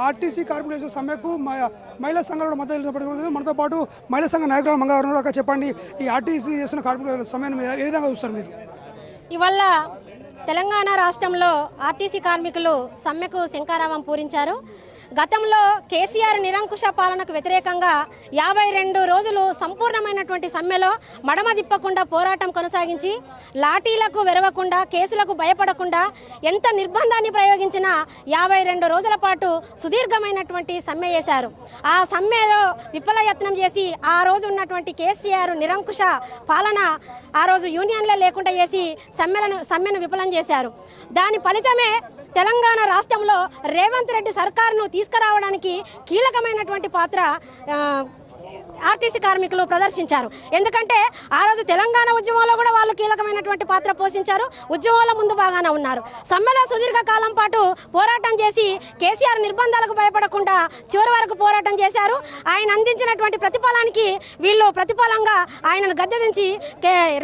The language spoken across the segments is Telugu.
ఆర్టీసీ కార్పొరేషన్ సమ్మెకు మహిళా సంఘాలు మద్దతు మనతో పాటు మహిళా సంఘ నాయకులు మంగళవారం అక్కడ చెప్పండి, ఈ ఆర్టీసీ చేస్తున్న కార్పొరేషన్ సమ్మెను ఏ విధంగా చూస్తారు మీరు? ఇవాళ తెలంగాణ రాష్ట్రంలో ఆర్టీసీ కార్మికులు సమ్మెకు శంఖారావం పూరించారు. గతంలో కేసీఆర్ నిరంకుశ పాలనకు వ్యతిరేకంగా 52 రోజులు సంపూర్ణమైనటువంటి సమ్మెలో మడమ తిప్పకుండా పోరాటం కొనసాగించి లాఠీలకు వెరవకుండా కేసులకు భయపడకుండా ఎంత నిర్బంధాన్ని ప్రయోగించినా 52 రోజుల పాటు సుదీర్ఘమైనటువంటి సమ్మె చేశారు. ఆ సమ్మెలో విఫలయత్నం చేసి ఆ రోజు ఉన్నటువంటి కేసీఆర్ నిరంకుశ పాలన ఆ రోజు యూనియన్లే లేకుండా చేసి సమ్మెను విఫలం చేశారు. దాని ఫలితమే తెలంగాణ రాష్ట్రంలో రేవంత్ రెడ్డి సర్కారును తీసుకురావడానికి కీలకమైనటువంటి పాత్ర ఆర్టీసీ కార్మికులు ప్రదర్శించారు. ఎందుకంటే ఆ రోజు తెలంగాణ ఉద్యమంలో కూడా వాళ్ళు కీలకమైనటువంటి పాత్ర పోషించారు. ఉద్యమంలో ముందు బాగానే ఉన్నారు. సమ్మెలో సుదీర్ఘకాలం పాటు పోరాటం చేసి కేసీఆర్ నిర్బంధాలకు భయపడకుండా చివరి వరకు పోరాటం చేశారు. ఆయన అందించినటువంటి ప్రతిఫలానికి వీళ్ళు ప్రతిఫలంగా ఆయనను గద్దెదించి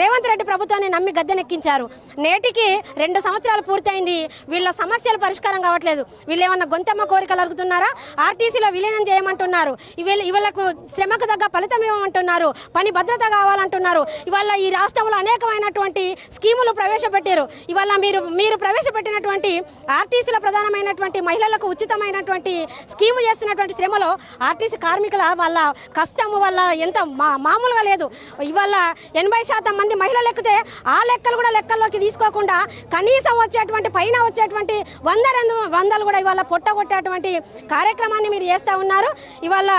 రేవంత్ రెడ్డి ప్రభుత్వాన్ని నమ్మి గద్దెనెక్కించారు. నేటికి 2 సంవత్సరాలు పూర్తయింది. వీళ్ళ సమస్యలు పరిష్కారం కావట్లేదు. వీళ్ళు ఏమన్నా గొంతెమ్మ కోరికలు అడుగుతున్నారా? ఆర్టీసీలో విలీనం చేయమంటున్నారు. వీళ్ళకు శ్రమకు తగ్గ ఫలితం ఇవ్వమంటున్నారు. పని భద్రత కావాలంటున్నారు. ఇవాళ ఈ రాష్ట్రంలో అనేకమైనటువంటి స్కీములు ప్రవేశపెట్టారు. ఇవాళ మీరు ప్రవేశపెట్టినటువంటి ఆర్టీసీలో ప్రధానమైనటువంటి మహిళలకు ఉచితమైనటువంటి స్కీము చేస్తున్నటువంటి శ్రమలో ఆర్టీసీ కార్మికుల వాళ్ళ కష్టము వల్ల ఎంత మామూలుగా లేదు. ఇవాళ 80% మంది మహిళలు ఎక్కితే ఆ లెక్కలు కూడా లెక్కల్లోకి తీసుకోకుండా కనీసం వచ్చేటువంటి పైన వచ్చేటువంటి 100 కూడా ఇవాళ పొట్టగొట్టేటువంటి కార్యక్రమాన్ని మీరు చేస్తూ ఉన్నారు. ఇవాళ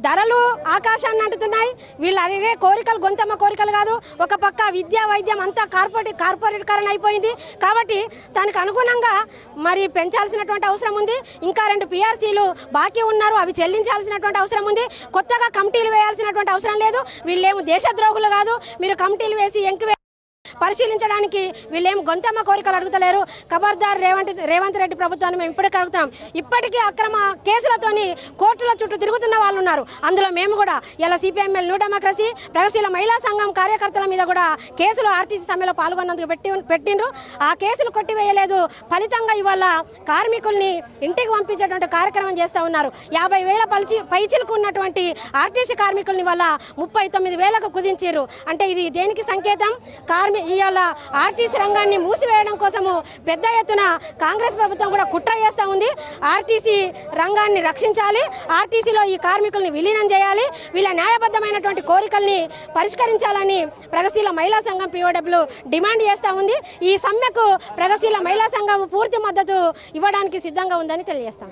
ధరలు ఆకాశాన్ని అంటుతున్నాయి. వీళ్ళు అడిగే కోరికలు గొంతమ్మ కోరికలు కాదు. ఒక పక్క విద్యా వైద్యం అంతా కార్పొరేటీకరణ అయిపోయింది. కాబట్టి దానికి అనుగుణంగా మరి పెంచాల్సినటువంటి అవసరం ఉంది. ఇంకా 2 PRCలు బాకీ ఉన్నారు, అవి చెల్లించాల్సినటువంటి అవసరం ఉంది. కొత్తగా కమిటీలు వేయాల్సినటువంటి అవసరం లేదు. వీళ్ళేమో దేశద్రోహులు కాదు. మీరు కమిటీలు వేసి పరిశీలించడానికి వీళ్ళేం గొంతమ్మ కోరికలు అడుగుతలేరు. ఖబర్దార్ రేవంత్ రెడ్డి ప్రభుత్వాన్ని మేము ఇప్పటికీ అడుగుతున్నాం. ఇప్పటికీ అక్రమ కేసులతోని కోర్టుల చుట్టూ తిరుగుతున్న వాళ్ళు ఉన్నారు. అందులో మేము కూడా ఇలా CPIML న్యూ డెమోక్రసీ ప్రగతిశీల మహిళా సంఘం కార్యకర్తల మీద కూడా కేసులు ఆర్టీసీ సమ్మెలో పాల్గొన్నందుకు పెట్టిండ్రు. ఆ కేసులు కొట్టివేయలేదు. ఫలితంగా ఇవాళ కార్మికుల్ని ఇంటికి పంపించేటువంటి కార్యక్రమం చేస్తూ ఉన్నారు. 50,000 పైచిలకు ఉన్నటువంటి ఆర్టీసీ కార్మికుల్ని వల్ల 39,000కు కుదించారు. అంటే ఇది దేనికి సంకేతం? ఇవాళ ఆర్టీసీ రంగాన్ని మూసివేయడం కోసము పెద్ద ఎత్తున కాంగ్రెస్ ప్రభుత్వం కూడా కుట్ర చేస్తూ ఉంది. ఆర్టీసీ రంగాన్ని రక్షించాలి, ఆర్టీసీలో ఈ కార్మికుల్ని విలీనం చేయాలి, వీళ్ళ న్యాయబద్ధమైనటువంటి కోరికల్ని పరిష్కరించాలని ప్రగతిశీల మహిళా సంఘం POW డిమాండ్ చేస్తూ ఉంది. ఈ సమ్మెకు ప్రగతిశీల మహిళా సంఘం పూర్తి మద్దతు ఇవ్వడానికి సిద్ధంగా ఉందని తెలియజేస్తాం.